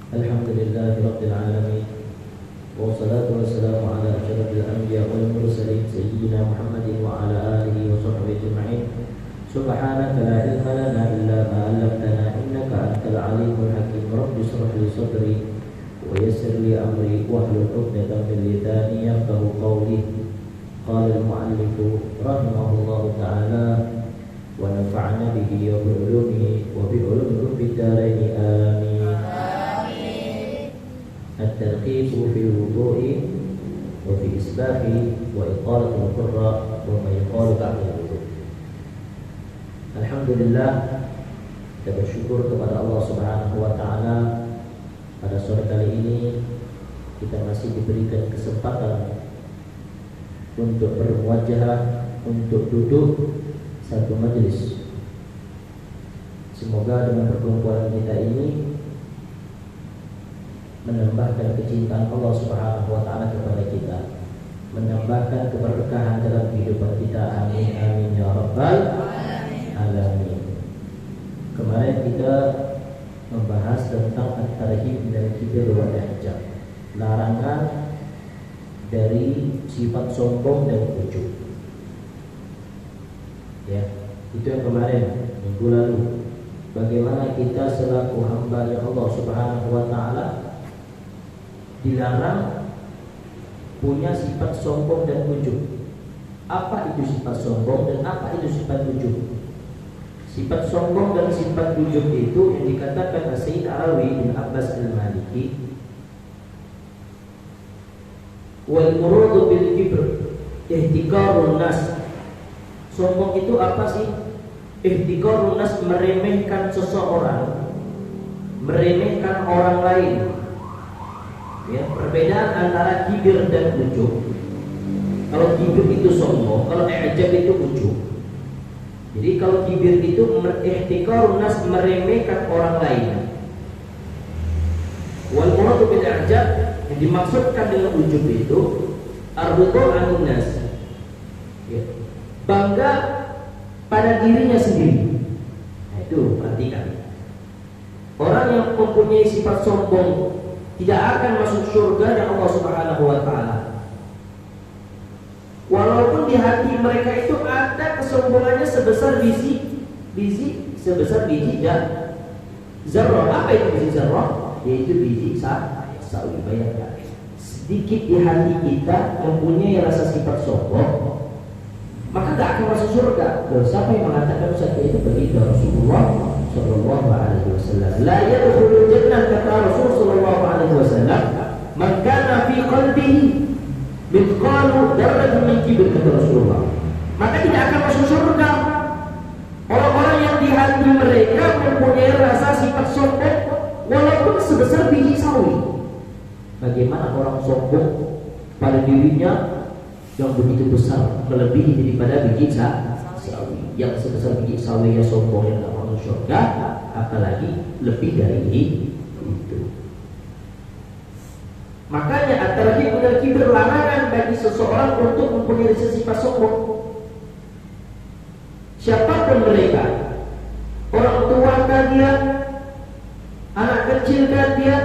Alhamdulillahi Rabbil Alamin. Wassalatu wassalamu ala asyrafil anbiya wal mursalin sayyidina Muhammadin wa ala alihi wa sahbihi ajma'in. Subhanaka la ilma lana illa ma 'allamtana innaka antal alimul hakim. Rabbi shrah li sadri wa yassir li amri wahlul 'uqdatam min lisani yafqahu qawli. Qala al-mu'allif rahimahullahu ta'ala wa nafa'ana bihi wa bi ulumihi wa bi ulumi fid dharain amin. الترغيب في الوضوء وفي إسباغه وإطالة القرة وما يقال بعد الوضوء. Alhamdulillah, kita bersyukur kepada Allah Subhanahu wa taala. Pada sore kali ini kita masih diberikan kesempatan untuk bermuajahah, untuk duduk satu majelis. Semoga dengan perkumpulan kita ini menambahkan kecintaan Allah Subhanahu wa taala kepada kita, menambahkan keberkahan dalam kehidupan kita. Amin amin ya rabbal alamin. Kemarin kita membahas tentang at-tarhib minal kibr wal ihjab, larangan dari sifat sombong dan ujub. Ya, itu yang kemarin minggu lalu. Bagaimana kita selaku hamba ya Allah Subhanahu wa taala dilarang punya sifat sombong dan ujub. Apa itu sifat sombong dan apa itu sifat ujub? Sifat sombong dan sifat ujub itu yang dikatakan Sayyid Alawi bin Abbas al-Maliki, wal muradu bil kibr ihtiqarun nas. Sombong itu apa sih? Ihtiqarun nas, meremehkan seseorang, meremehkan orang lain. Ya, perbedaan antara kibir dan ujub. Kalau kibir itu sombong, kalau i'jab itu ujub. Jadi kalau kibir itu ihtiqarun nas, meremehkan orang lain. Wal muradu bil i'jab, yang dimaksudkan dengan ujub itu ar-ridha 'anil nas. Ya, bangga pada dirinya sendiri. Nah, itu perhatikan. Orang yang mempunyai sifat sombong tidak akan masuk surga yang Allah Subhanahu wa taala. Walaupun di hati mereka itu ada kesombongannya sebesar biji sebesar biji zarrah. Apa itu biji zarrah? Yaitu biji sawi. Bayangkan, sedikit di hati kita mempunyai rasa sifat sombong, maka tidak akan masuk surga. Loh, siapa yang mengatakan seperti itu? Begitu Rasulullah sallallahu alaihi wasallam. La yadkhulul jannah, kata Rasul sallallahu alaihi wasallam, man kana fi qalbihi mithqalu dzarratin min kibr, kata Rasulullah. Maka tidak akan masuk surga orang-orang yang di hati mereka mempunyai rasa sifat sombong walaupun sebesar biji sawi. Bagaimana orang sombong pada dirinya yang begitu besar, melebihi daripada biji sawi, yang sebesar biji sawi yang sombong yang tidak masuk surga, apalagi lebih dari itu. Makanya at-tarhib minal kibr, larangan bagi seseorang untuk mempunyai sifat sombong. Siapapun mereka, orang tua kah dia, anak kecil kah dia,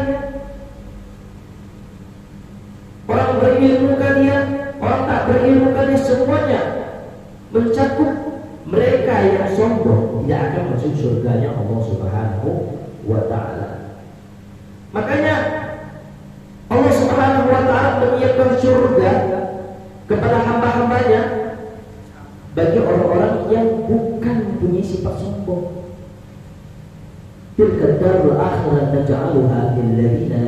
orang berilmu kah dia, orang tak berilmu kah dia, semuanya mencakup. Mereka yang sombong tidak akan masuk surganya Allah Subhanahu wa taala. Makanya Allah Subhanahu wa taala menyiapkan surga kepada hamba-hambanya bagi orang-orang yang bukan punya sifat sombong. Tilka darul akhirah naj'aluha lil ladzina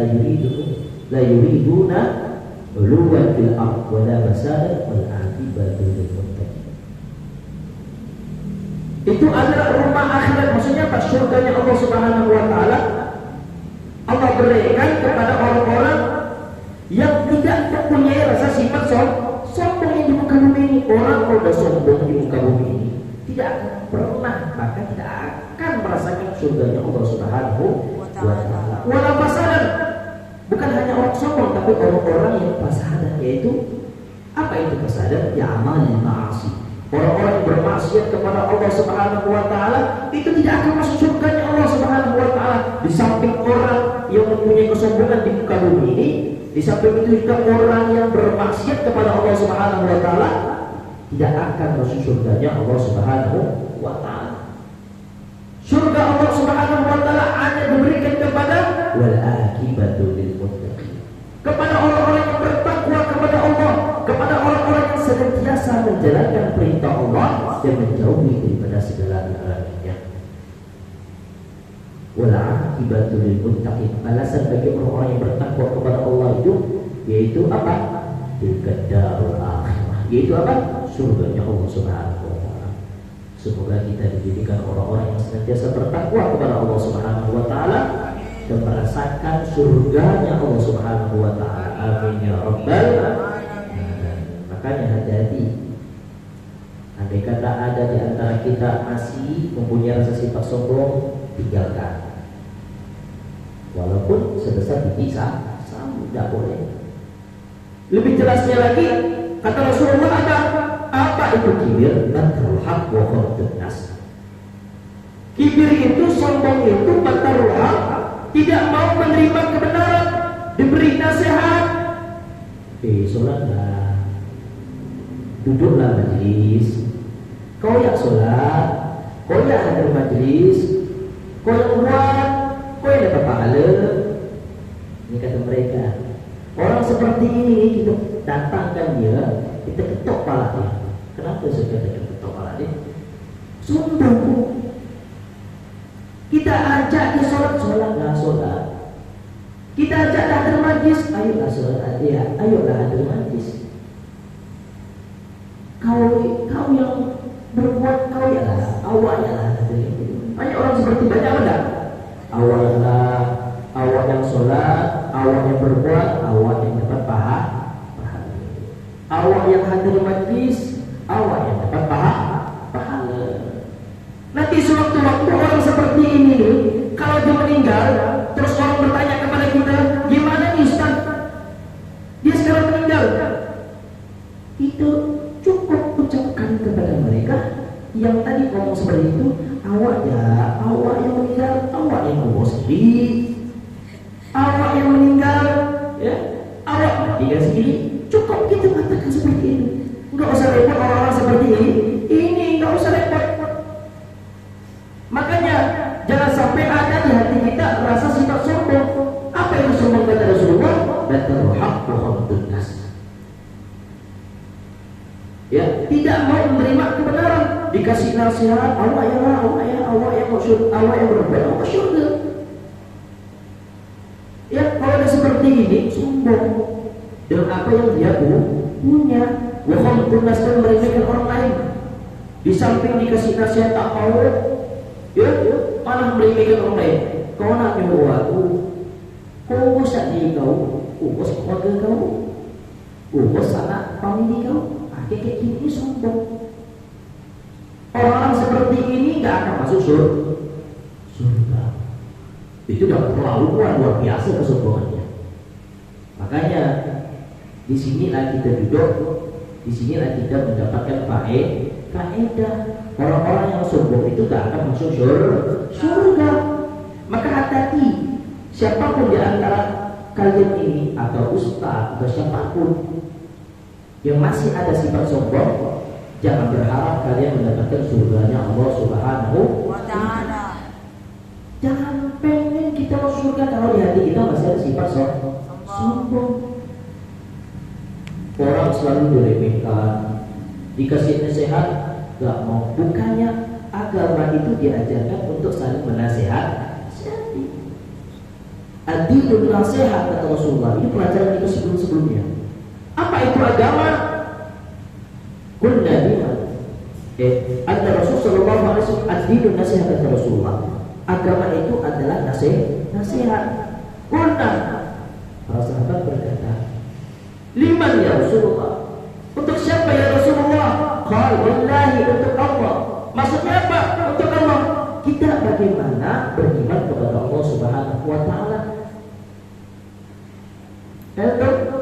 la yuriduna uluwan fil ardh wa la fasada wal 'aqibatu lil muttaqin. Itu adalah rumah akhirat, maksudnya apa? Surganya Allah Subhanahu wa taala Allah berikan kepada orang-orang yang tidak mempunyai rasa sifat sombong yang di muka bumi ini. Orang kalau sudah sombong di muka bumi ini tidak akan pernah, bahkan tidak akan merasakan surganya Allah Subhanahu wa taala. Wala fasadan, bukan hanya orang sombong, tapi orang-orang yang fasadan, yaitu apa itu fasadan? Ya amal ma'asi. Orang-orang yang bermaksiat kepada Allah Subhanahu wa taala itu tidak akan masuk surganya Allah Subhanahu wa taala. Di samping orang yang mempunyai Di samping itu juga orang yang bermaksiat kepada Allah Subhanahu wa taala tidak akan masuk surganya Allah Subhanahu wa taala. Surga Allah Subhanahu wa taala hanya diberikan kepada wal akibatu lil muttaqin. Kepada orang-orang yang bertakwa kepada Allah, kepada orang-orang yang senantiasa menjalankan perintah Allah dan menjauhi daripada segala larangannya. Wal akibatu lil muttaqin. Balasan bagi orang-orang yang bertakwa kepada Allah itu yaitu apa? Tilkad darul akhirah. Yaitu apa? Surganya Allah Subhanahu wa taala. Semoga kita dijadikan orang-orang yang senantiasa bertakwa kepada Allah Subhanahu wa taala dan merasakan surganya Allah Subhanahu wa taala. Amin ya rabbal alamin. Makanya hati-hati. Andai kata ada di antara kita masih mempunyai rasa sifat sombong, tinggalkan. Walaupun sebesar biji sawi, tidak boleh. Lebih jelasnya lagi, kata Rasulullah apa itu kibir? Batarul haq wa ghamdun nas. Kibir itu, sombong itu, batarul haq, tidak mau menerima kebenaran, diberi nasihat. Sholatlah, duduklah majlis. Kau yang sholat, kau yang hadir majlis, kau yang buat, kau yang dapat pahala. Ini kata mereka. Orang seperti ini kita datangkan dia, kita ketok kepala dia. Kenapa saya katakan ketok kepala dia? Sombong. Kita ajak dia sholat nggak sholat. Kita ajak dia hadir majlis, ayolah sholat dia, ayolah hadir majlis. Kau yang berbuat, kau ya lah, awak ya lah. Banyak orang seperti banyak apa? Awak yang sholat, awak yang berbuat, awak yang dapat pahala. Awak yang hadir majlis, awak yang dapat pahala. Nanti sewaktu-waktu orang seperti ini nih, kalau dia meninggal, terus orang bertanya kepada kita, gimana nih Ustaz? Dia sekarang meninggal. Itu cukup ucapkan kepada mereka yang tadi ngomong seperti itu, awak yang meninggal, awak yang ngomong sendiri, awak yang meninggal, ya, awak meninggal sendiri. Cukup kita katakan seperti ini. Enggak usah repot orang-orang seperti ini enggak usah repot. Makanya jangan sampai ada di hati kita rasa sifat sombong. Apa yang sombong kata Rasulullah? Batarul haq wa ghamdun nas. Ya, tidak mau menerima kebenaran, dikasih nasihat, Allah yang maksud, Allah yang berbuat, Allah syurga. Ya, kalau ada seperti ini, sombong dengan apa yang dia punya, waham tunas dan meremehkan orang lain. Di samping dikasih nasihat tak mau, ya, malah meremehkan orang lain. Kau nak nyuruh aku, kau usah di kau, urus keluarga kau, urus anak famili kau. Kayak gini sombong. Orang seperti ini gak akan masuk surga. Itu udah terlalu luar biasa kesombongannya. Makanya di sinilah kita duduk, di sinilah kita mendapatkan faedah. Orang-orang yang sombong itu gak akan masuk surga. Maka hati-hati, siapapun di antara kalian ini atau ustaz atau siapapun yang masih ada sifat sombong, jangan berharap kalian mendapatkan surganya Allah Subhanahu wa taala. Jangan pengen kita masuk surga kalau di hati kita masih ada sifat sombong. Orang selalu diremehkan, dikasih nasihat gak mau. Bukannya agama itu diajarkan untuk saling menasehati. Adilun nasihat kata Rasulullah. Ini pelajaran kita sebelum-sebelumnya. Apa itu agama? Kunna bima. Ada Rasul sallallahu alaihi wasallam ad-dinun nasihat kata Rasulullah. Agama itu adalah nasihat. Kunna. Para sahabat berkata, liman ya Rasulullah? Untuk siapa ya Rasulullah? Qala lillahi, untuk Allah. Maksudnya apa? Untuk Allah. Kita bagaimana beriman kepada Allah Subhanahu wa taala?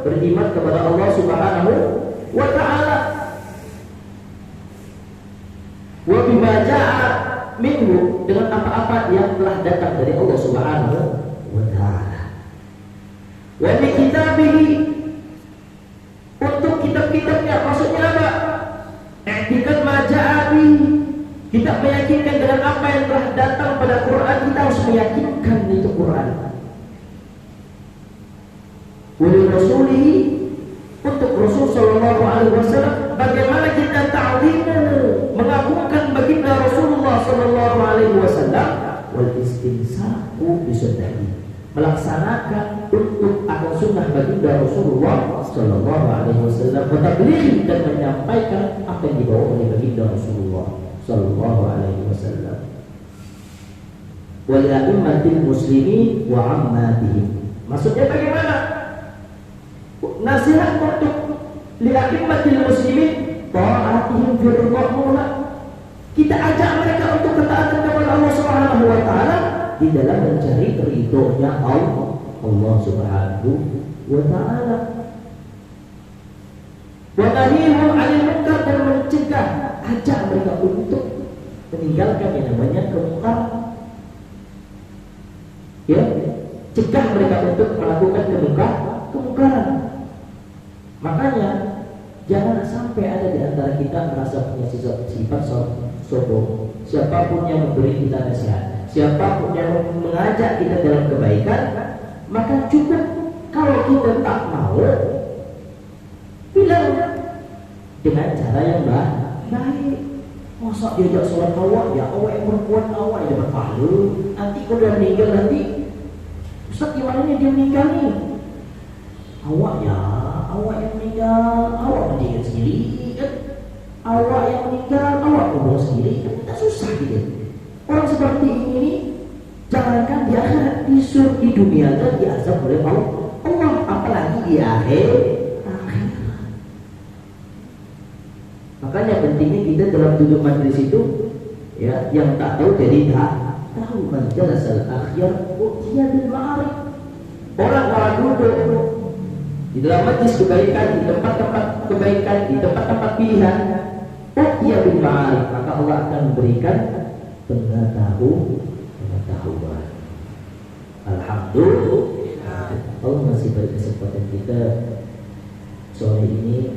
Beriman kepada Allah Subhanahu wa taala. Wa bima jaa minhu, dengan apa-apa yang telah datang dari Allah Subhanahu wa taala. Wa bi kitabihi, untuk kitab-kitabnya. Maksudnya apa? I'tiqad ma ja'a bihi, kita meyakinkan dengan apa yang telah datang pada Quran. Kita harus meyakinkan itu Quran. Wa li rasulihi, untuk Rasul sallallahu alaihi wasallam, bagaimana kita ta'zimu, mengagungkan baginda Rasulullah sallallahu alaihi wasallam. Wal istimsaku bi sunnati, melaksanakan untuk akan sunnah baginda Rasulullah sallallahu alaihi wasallam, bertabligh dan menyampaikan apa yang dibawa oleh baginda Rasulullah sallallahu alaihi wasallam. Wal a'immatil muslimin wa ammatihim, maksudnya bagaimana? Nasihat untuk li'a'immatil muslimin ta'atihim fi ridha, kita ajak mereka untuk ketaatan kepada Allah Subhanahu wa taala di dalam mencari ridhonya Allah Subhanahu wa taala. Wa nahyihim 'anil munkar, dan mencegah, ajak mereka untuk meninggalkan yang namanya kemungkaran. Ya, cegah mereka untuk melakukan kemungkaran. Makanya jangan sampai ada di antara kita merasa punya sifat sombong. Siapapun yang memberi kita nasihat, siapapun yang mengajak kita dalam kebaikan, maka cukup kalau kita tak mau, bilang dengan cara yang baik. Masa diajak sholat awak, ya awak yang perempuan, awak yang dapat pahala. Nanti kalau dia meninggal, nanti Ustaz gimana nih dia meninggal nih? Awak yang meninggal, awak meninggal sendiri kan? Awak yang meninggal, awak kubur sendiri kan? Kita susah gitu. Orang seperti ini, jangankan di akhirat, di dunia dan diazab oleh Allah, apalagi di akhirat. Makanya pentingnya kita dalam duduk majlis itu, ya, yang tak tahu jadi tak tahu. Man jalasal akhyar u'tiya bil ma'arif. Orang duduk di dalam majlis kebaikan, di tempat-tempat kebaikan, di tempat-tempat pilihan, u'tiya bil ma'arif, maka Allah akan memberikan pengetahuan. Alhamdulillah, Allah masih beri kesempatan kita sore ini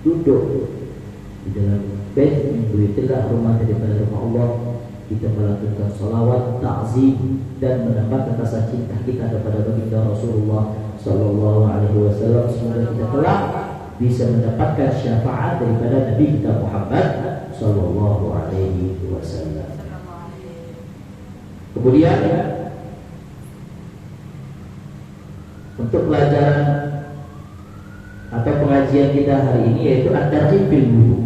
duduk di dalam bait memberilah rumah daripada rumah Allah, kita melakukan salawat, ta'zim, dan menambahkan rasa cinta kita kepada baginda Rasulullah sallallahu alaihi wasallam. Semoga kita telah bisa mendapatkan syafaat daripada Nabi kita Muhammad sallallahu alaihi wasallam. Kemudian untuk pelajaran atau pengajian kita hari ini yaitu at-targhib fil wudu.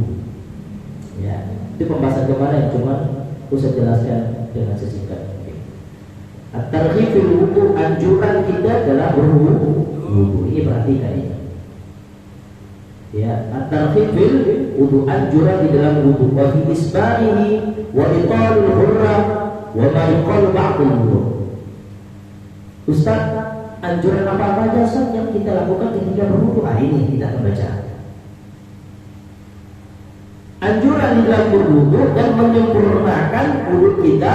Ya, itu pembahasan kemarin, cuma usah jelaskan dengan sesingkat mungkin. At-targhib fil wudu, anjuran kita dalam berwudu. Ini perhatikan ini. Ya, at-targhib fil wudu, anjuran di dalam wudu. Wa fi isbarihi wa iqalul hurra wa ma yuqalu ba'dul wudu. Ustaz, anjuran apa saja yang kita lakukan ketika berwudu? Ini kita akan baca. Anjuran di dalam berwudu dan menyempurnakan wudu kita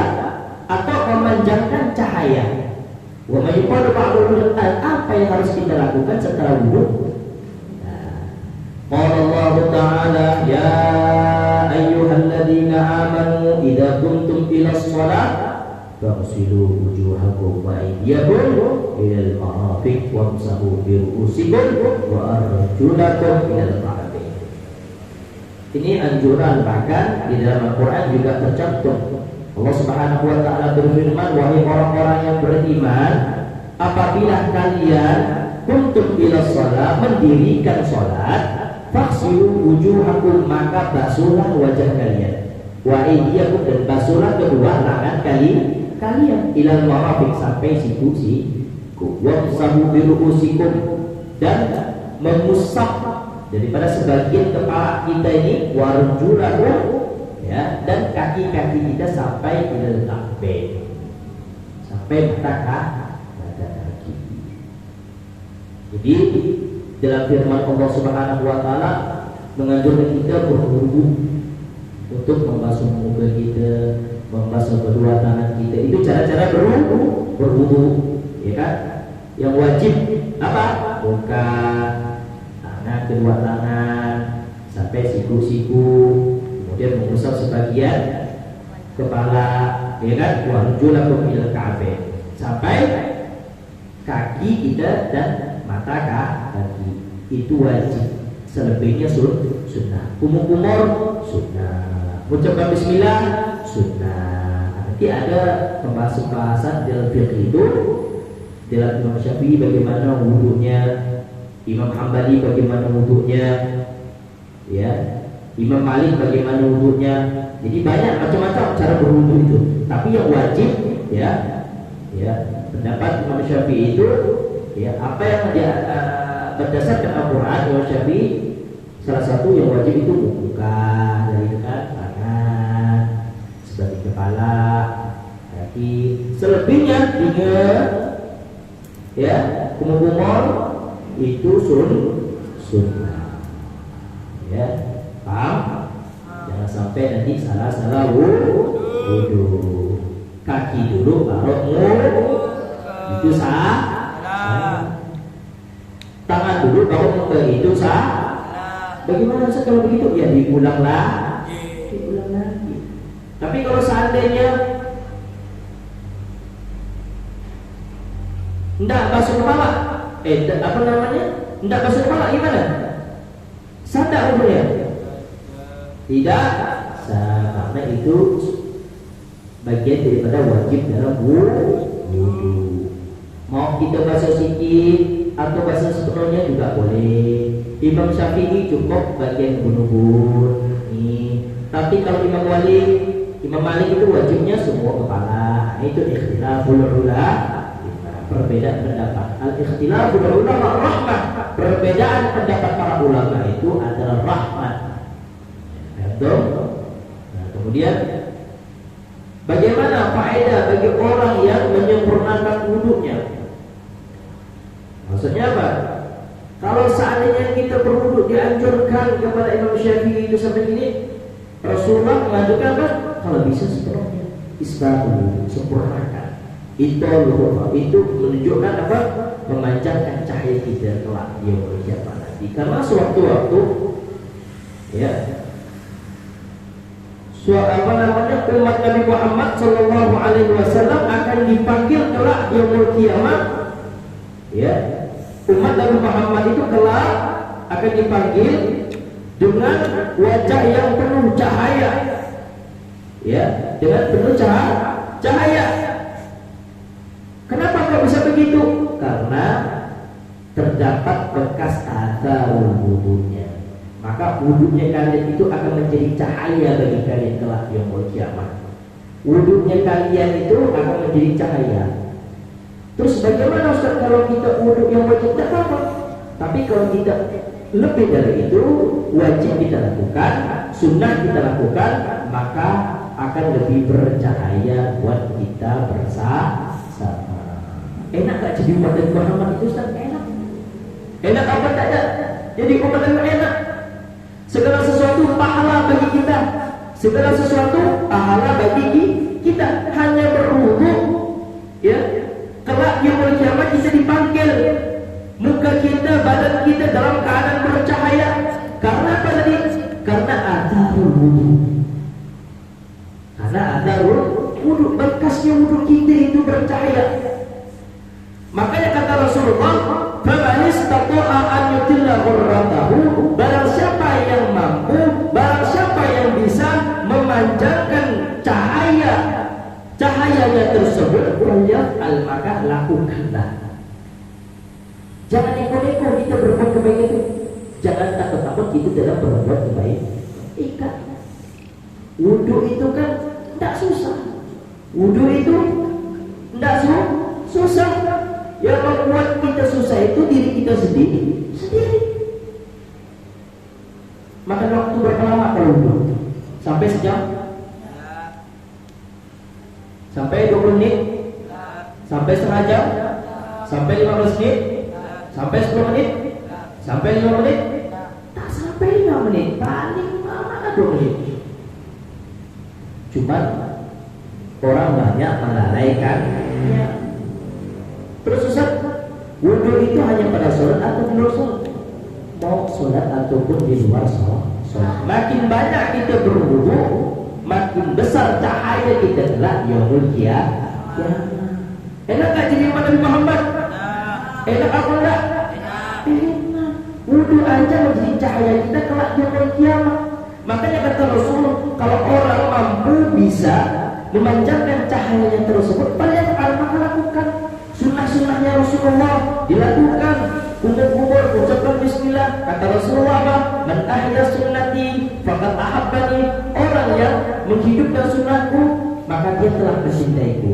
atau memanjangkan cahaya. Wa may yuqalu ba'dul wudu, apa yang harus kita lakukan setelah wudu? Qala Allah Ta'ala, ya ayyuhalladzina amanu idza qumtum ila shalah faghsilu wujuhakum wa aydiyakum ilal marafiq wamsahu bi ru'usikum wa arjulakum ilal ka'bayn. Ini anjuran, bahkan di dalam Al-Quran juga tercantum. Allah Subhanahu wa taala berfirman, wahai orang-orang yang beriman, apabila kalian kuntum ila shalah, mendirikan salat, faghsilu wujuhakum, maka basuhlah wajah kalian, wa aydiyakum, dan basuhlah kedua tangan kalian ilal marafiq, sampai siku-siku, wamsahu bi ru'usikum, dan mengusap daripada sebagian kepala kita ini, warjulakum, ya, dan kaki-kaki kita sampai ilal ka'bayn, sampai mata kaki. Jadi dalam firman Allah Subhanahu wa taala menganjurkan kita berwudu untuk membasuh muka kita, membasuh kedua tangan kita. Itu cara-cara berwudu, ya kan? Yang wajib Apa? Muka, tangan, kedua tangan, sampai siku-siku, kemudian mengusap sebagian kepala, ya kan? Warjulakum ilal ka'bain, sampai kaki kita dan mata kaki. Itu wajib. Selebihnya sunnah. Kumur-kumur sunnah. Ucapkan bismillah sunnah. Nanti ada pembahasan dalam fiqh itu. Dalam Imam Syafi'i bagaimana wudunya, Imam Hambali bagaimana wudunya, ya, Imam Malik bagaimana wudunya. Jadi banyak macam-macam cara berwudu itu. Tapi yang wajib, ya, pendapat Imam Syafi'i itu, ya, apa yang dia berdasarkan Al-Quran, Imam Syafi'i salah satu yang wajib itu muka, dari tangan, sebagai kepala, kaki. Selebihnya ingat, ya, kumur-kumur itu sunnah. Ya, paham? Jangan sampai nanti salah wudu. Kaki dulu baru itu sah. Tangan dulu baru itu sah. Bagaimana kalau begitu? Ya diulang lagi. Tapi kalau seandainya ndak basuh kepala, apa namanya? Ndak basuh kepala gimana? Sah tak wudunya? Tidak sah, karena itu bagian daripada wajib dalam wudu. Mau kita basuh sedikit atau basuh sepenuhnya juga boleh. Imam Syafi'i cukup bagian bunubun. Tapi kalau Imam Malik itu wajibnya semua kepala. Itu ikhtilaful ulama. Perbedaan pendapat. Al-ikhtilaful ulama rahmah. Perbedaan pendapat para ulama itu adalah rahmat. Nah, kemudian bagaimana faedah bagi orang yang menyempurnakan wudunya? Maksudnya apa? Kalau seandainya kita berwudu dianjurkan kepada Imam Syafi'i itu sampai ini, Rasulullah mengajarkan apa? Kalau bisa sepenuhnya, isbahul, sempurnakan. Itu menunjukkan apa? Memanjangkan cahaya kita kelak yaumul qiyamah nanti. Karena sewaktu-waktu, ya, umat Nabi Muhammad Sallallahu Alaihi Wasallam akan dipanggil kelak yaumul qiyamah. Ya, umat Nabi Muhammad itu kelak akan dipanggil dengan wajah yang penuh cahaya, ya, dengan penuh cahaya. Kenapa kok bisa begitu? Karena terdapat bekas atharul wudunya. Maka wudunya kalian itu akan menjadi cahaya bagi kalian kelak yaumul qiyamah. Wudunya kalian itu akan menjadi cahaya. Terus bagaimana Ustaz kalau kita wudu yang wajib? Tidak apa-apa. Tapi kalau kita lebih dari itu, wajib kita lakukan, sunnah kita lakukan, maka akan lebih bercahaya buat kita bersama. Enak gak jadi umat Nabi Muhammad itu Ustaz? Enak apa tak ada? Jadi umat Nabi enak. Segala sesuatu pahala bagi kita. Segala sesuatu pahala bagi kita. Hanya berwudu, ya, kelak yaumul qiyamah kita dipanggil, muka kita, badan kita dalam keadaan bercahaya. Karena apa tadi? Karena atharul wudu. Karena atharul wudu, bekasnya wudu kita itu bercahaya. Makanya kata Rasulullah, "Faman istata'a an yutilla ghurratahu", barang siapa yang mampu, barang siapa yang bisa memanjangkan cahayanya tersebut, falyaf'al, maka lakukanlah. Jangan neko-neko kita berbuat kebaikan itu. Jangan takut-takut kita dalam berbuat kebaikan. Wudu itu kan tidak susah. Wudu itu tidak susah. Yang membuat kita susah itu diri kita sendiri. Makan waktu berapa lama kalau wudu? Sampai sejam? Sampai 20 menit? Sampai setengah jam? Sampai 15 menit? Sampai 10 menit? Sampai 5 menit? Tak sampai 5 menit. Paling lama 2 menit. Cuma orang banyak melalaikan. Terus Ustaz, Wudhu itu hanya pada sholat atau di luar sholat? Mau sholat ataupun di luar sholat. Makin banyak kita berwudhu, makin besar cahaya kita kelak yaumul qiyamah. Enak tak jadi umat Nabi Muhammad? Enak apa enggak? Enak. Wudhu aja menjadi cahaya kita kelak yaumul qiyamah. Makanya kata Rasul, kalau orang mampu bisa memanjangkan cahayanya tersebut, banyak maka lakukan. Sunnah-sunnahnya Rasulullah dilakukan. Kubur-kubur ucapkan bismillah. Kata Rasulullah apa? Man ahya sunnati faqad ahabbani. Orang yang menghidupkan sunnahku, maka dia telah mencintaiku.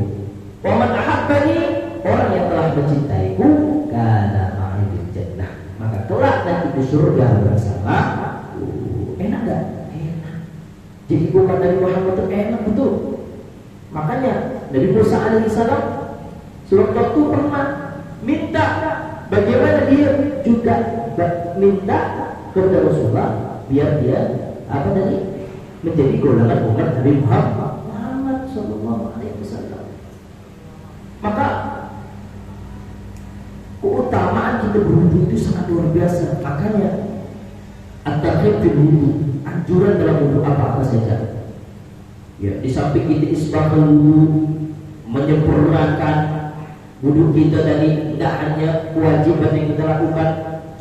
Wa man ahabbani, orang yang telah mencintaiku, kana ma'i fil jannah. Maka kelak nanti di surga bersama. Enak enggak? Enak. Jadi umat Nabi Muhammad itu enak betul. Makanya Nabi Musa alaihissalam suatu waktu pernah minta, bagaimana dia juga minta kepada Rasulullah biar dia menjadi golongan umat Nabi Muhammad Sallallahu Alaihi Wasallam. Maka keutamaan kita berwudu itu sangat luar biasa. Makanya at-tarhib fil wudu, anjuran dalam wudu apa saja. Ya, di samping kita isbahul wudu, menyempurnakan wudu kita tadi, tidak hanya kewajiban yang kita lakukan,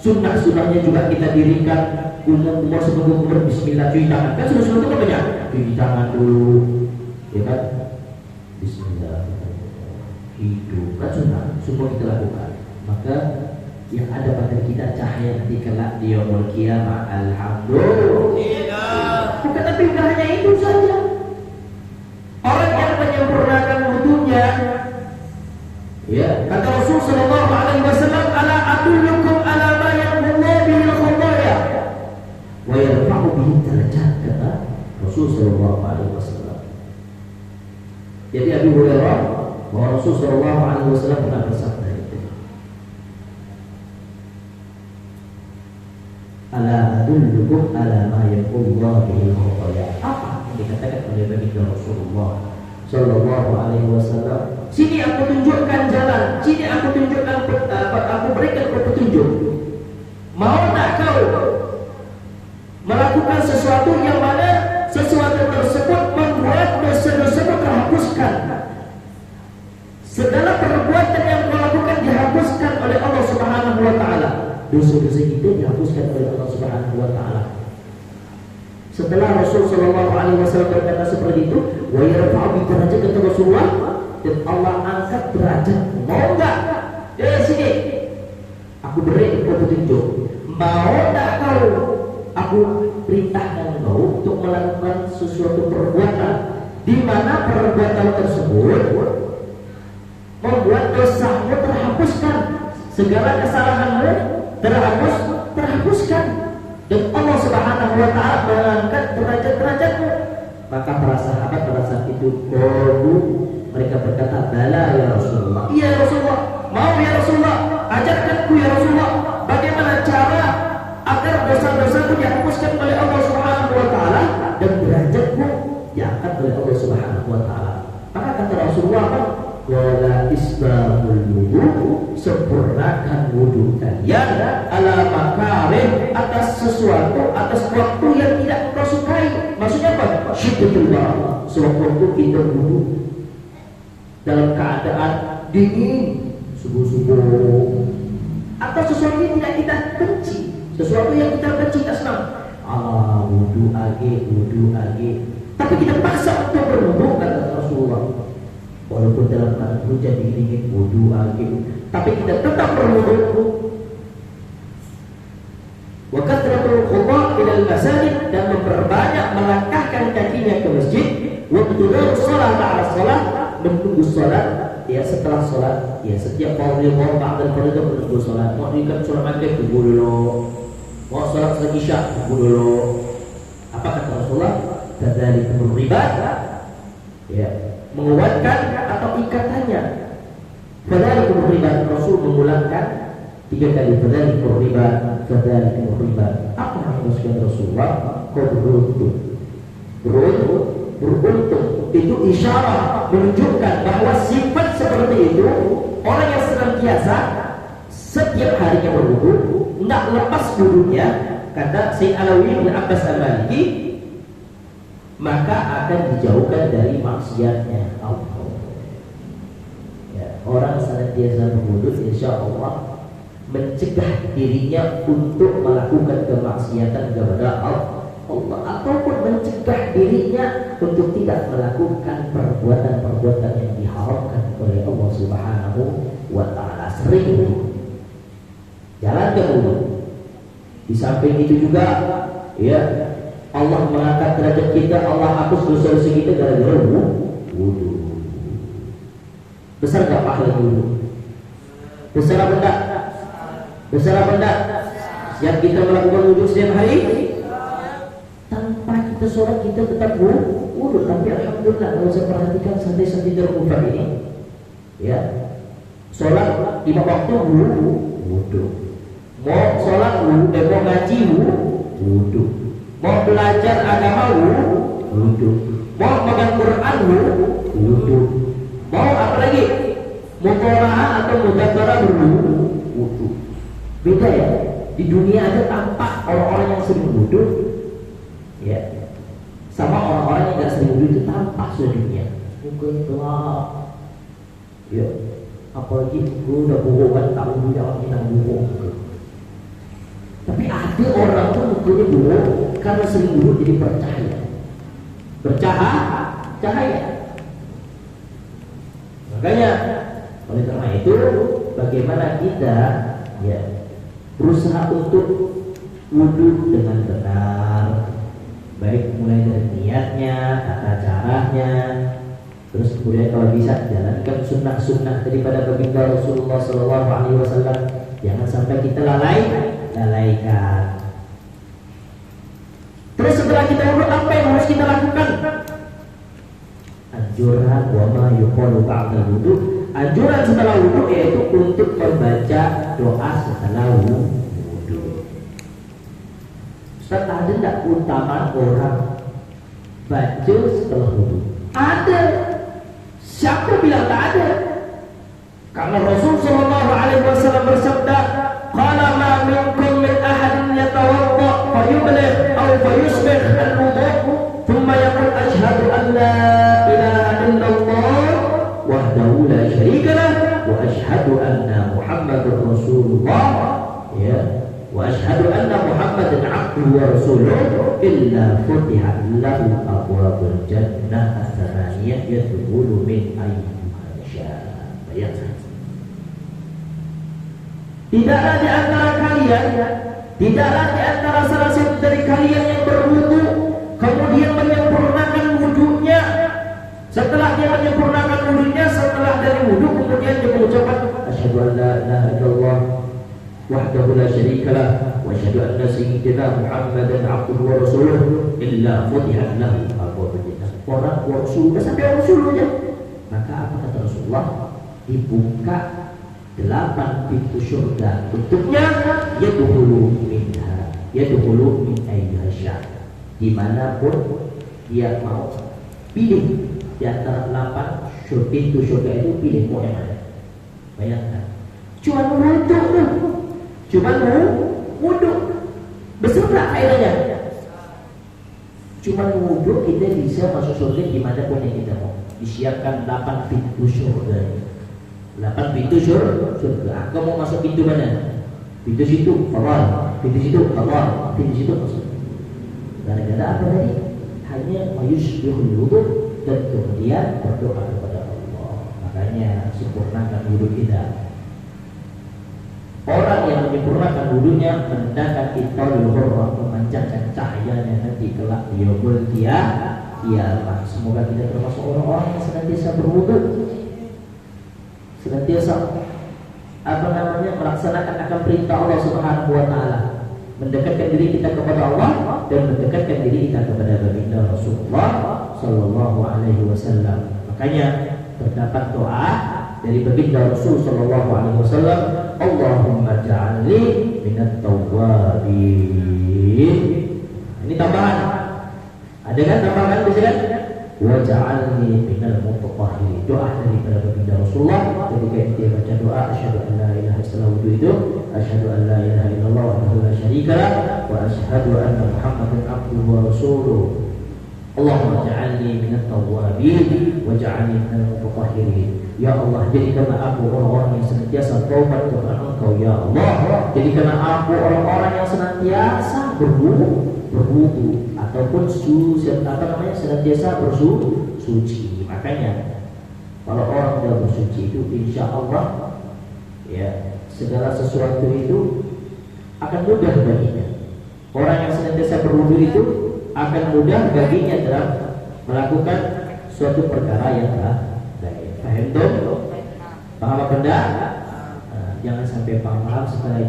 sunnah-sunnahnya juga kita dirikan. Umur sebelum Bismillah, cuci tangan. Kan sunnah-sunnah itu banyak. Cuci tangan dulu, ya kan? Bismillah, hidup, kan sunnah, semua kita lakukan. Maka yang ada pada kita cahaya nanti kelak di yaumul qiyamah. Alhamdulillah. Bukan, tapi bukan hanya itu saja. Orang yang menyempurnakan wudunya, ya, kata Rasul sallallahu alaihi wasallam, ala adullukum ala ma yamhullahu bil khotaya wa yarfa'u bihi darajat, kata Rasul sallallahu alaihi wasallam. Jadi Abu Hurairah bahwa Rasul sallallahu alaihi wasallam pernah bersabda itu, ala adullukum ala ma yamhullahu bil khotaya. Apa dikatakan oleh Nabi Rasulullah Sallallahu Alaihi Wasallam? Sini aku tunjukkan jalan, sini aku tunjukkan, aku berikan petunjuk. Mau tak kau melakukan sesuatu yang mana sesuatu tersebut membuat dosa-dosa terhapuskan? Segala perbuatan yang kau lakukan dihapuskan oleh Allah Subhanahu Wa Taala. Dosa-dosa itu dihapuskan oleh Allah Subhanahu Wa Taala. Setelah Rasul Sallallahu Alaihi Wasallam berkata seperti itu, wa yarfa'u bi darajat, kata Rasulullah, dan Allah angkat derajat. Mau enggak? Dari sini aku beri petunjuk. Mau tak kau aku perintahkan kau untuk melakukan sesuatu perbuatan di mana perbuatan tersebut membuat dosamu terhapuskan, segala kesalahanmu terhapuskan. Dan Allah Subhanahu Wa Taala mengangkat derajat-derajatmu. Maka para sahabat pada saat itu mereka berkata, bala ya Rasulullah. Iya Rasulullah, mau ya Rasulullah, ajarkanku ya Rasulullah, bagaimana cara agar dosa-dosaku dihapuskan oleh Allah Subhanahu Wa Taala dan derajatmu diangkat oleh Allah Subhanahu Wa Taala. Maka kata Rasulullah apa? Wala isbahul wudu, sempurnakan wudu kalian ala makarih, atas sesuatu, atas waktu yang tidak kau sukai. Maksudnya apa? Syiddatul barat, sewaktu kita wudu dalam keadaan dingin, subuh-subuh, atau sesuatu yang tidak kita benci, sesuatu yang kita benci, tak senang. Wudu lagi, tapi kita paksa untuk berwudu, kata Rasulullah. Walaupun dalam keadaan hujan dingin, wudu lagi, tapi kita tetap berwudu. Wa kathratul khuda' ilal masajid, dan memperbanyak melangkahkan kakinya ke masjid. Wa tudar shalat ala shalat, menunggu salat ya setelah salat, ya setiap fardhu mau ba'da fardhu menunggu salat. Mau diikat salat maghrib tunggu dulu, mau salat isya tunggu dulu. Apa kata Rasulullah? Kadzalikumur ribat, ya, menguatkan atau ikatannya. Kadzalikumur ribat, Rasul mengulangkan 3 kali. Kadzalikumur ribat, kadzalikumur ribat. Apa yang dimaksudkan Rasulullah? Kau beruntung. Itu isyarat menunjukkan bahwa sifat seperti itu, orang yang senantiasa setiap harinya berwudu, tidak lepas wudunya, kata Sayyid Alawi bin Abbas Al-Maliki, maka akan dijauhkan dari maksiatnya Allah. Ya, orang senantiasa berwudu, insya Allah mencegah dirinya untuk melakukan kemaksiatan kepada Allah, ataupun mencegah dirinya untuk tidak melakukan perbuatan-perbuatan yang diharamkan oleh Allah Subhanahu wa Ta'ala. Sering jalan ke wudu. Di samping itu juga, ya, Allah mengangkat derajat kita, Allah hapus dosa-dosa kita gara-gara wudu. Besar gak pahala wudu? Besar apa enggak? Besar apa enggak? Yang kita melakukan wudu setiap hari, tanpa kita sholat kita tetap wudu. Tapi alhamdulillah, kalau saya perhatikan santai-santai terbuka ini, ya, sholat 5 waktu wudu. Mau sholat wudu, mau ngaji wudu, mau belajar agama wudu, mau pegang Quran wudu, mau apa lagi? Muqara'ah atau mudzakarah wudu. Beda ya. Di dunia aja tampak orang-orang yang sering wudu, ya, sama orang-orang yang nggak sering wudu itu tampak sudah dunia. Mungkin gelap, ya. Apalagi lu udah bohong kan, tak wudu jangan kita bohong. Tapi ada orang tuh mukanya bohong karena sering wudu jadi bercahaya. Makanya oleh karena itu, bagaimana kita, ya, berusaha untuk wudu dengan benar, baik mulai dari niatnya, tata caranya, terus kemudian kalau bisa jalankan sunnah-sunnah daripada baginda Rasulullah SAW. Jangan sampai kita lalaikan. Terus setelah kita wudu, apa yang harus kita lakukan? Anjuran wa ma yuqalu ba'da wudu. Anjuran setelah wudu yaitu untuk membaca doa setelah wudu. Ustaz, ada tidak keutamaan orang baca setelah wudu? Ada. Siapa bilang tak ada? Karena Rasul sallallahu alaihi wasallam bersabda, "Qala ma minkum min ahadin yatawadda fa yubligh aw fa yusbih al-wudu, thumma yaqul ashhadu an la ilaha illallah wahdahu la syarika lah wa ashhadu anna Muhammadar Rasulullah, ya, wa ashhadu anna Muhammadan 'abduhu wa rasuluh illa futihat lahu abwabul jannah as-samaniyah yadkhulu min ayyiha syaa." Bayangkan. Tidaklah di antara kalian, tidaklah di antara salah satu dari kalian yang berwudu kemudian menyempurnakan wudunya. Setelah dia menyempurnakan wudunya, setelah dari wudu kemudian dia mengucapkan asyhadu an la ilaha illallah wahdahu la syarika lah wa asyhadu anna sayyidina Muhammadan 'abduhu wa rasuluh illa futihat lahu abwaabul jannah. Orang rasul sampai rasulnya. Maka apa kata Rasulullah? Dibuka 8 pintu surga. Bentuknya yadkhulu minha, yadkhulu min ayyiha syaa. Dimanapun dia mau, pilih di antara 8 pintu surga itu, pilih mau yang mana. Bayangkan, cuma wudu, besar tak faedahnya? Cuma wudu kita bisa masuk surga dimanapun yang kita mau. Disiapkan 8 pintu surga. 8 pintu surga. Kau mau masuk pintu mana? Pintu situ, Allah. Pintu situ, Allah. Pintu situ masuk. Gara-gara apa tadi? Hanya mayusbihul wudu dan kemudian berdoa kepada Allah. Makanya sempurnakan wudu kita. Orang yang menyempurnakan wudunya mendatangkan italul hurrah, memancarkan cahayanya nanti kelak di yaumul qiyamah. Semoga kita termasuk orang-orang yang senantiasa berwudu, senantiasa melaksanakan akan perintah Allah Subhanahu wa Ta'ala, mendekatkan diri kita kepada Allah dan mendekatkan diri kita kepada baginda Rasulullah sallallahu alaihi wasallam. Makanya terdapat doa dari baginda Rasul sallallahu alaihi wasallam, Allahumma ja'alni minat tawwabin. Ini tambahan. Ada kan tambahan di sini? Wa ja'alni minal mutatahhirin. Doa dari baginda Rasulullah ketika dia baca doa asyhadu an la ilaha illallah setelah wudu itu asyhadu an la ilaha illallah wahdahu la syarikalah wa asyhadu anna Muhammadan abduhu wa rasuluh. Allahumma ja'alni minat tawwabin waj'alni minal mutatahhirin. Ya Allah, jadikanlah aku orang-orang yang senantiasa taubat kepada Engkau ya Allah. Jadikanlah aku orang-orang yang senantiasa berwudu ataupun senantiasa bersuci. Makanya kalau orang sudah bersuci itu insya Allah ya segala sesuatu itu akan mudah baginya. Orang yang senantiasa berwudu itu akan mudah baginya dalam melakukan suatu perkara yang baik. Paham tuh? Paham apa enggak? Jangan sampai paham sekali lagi.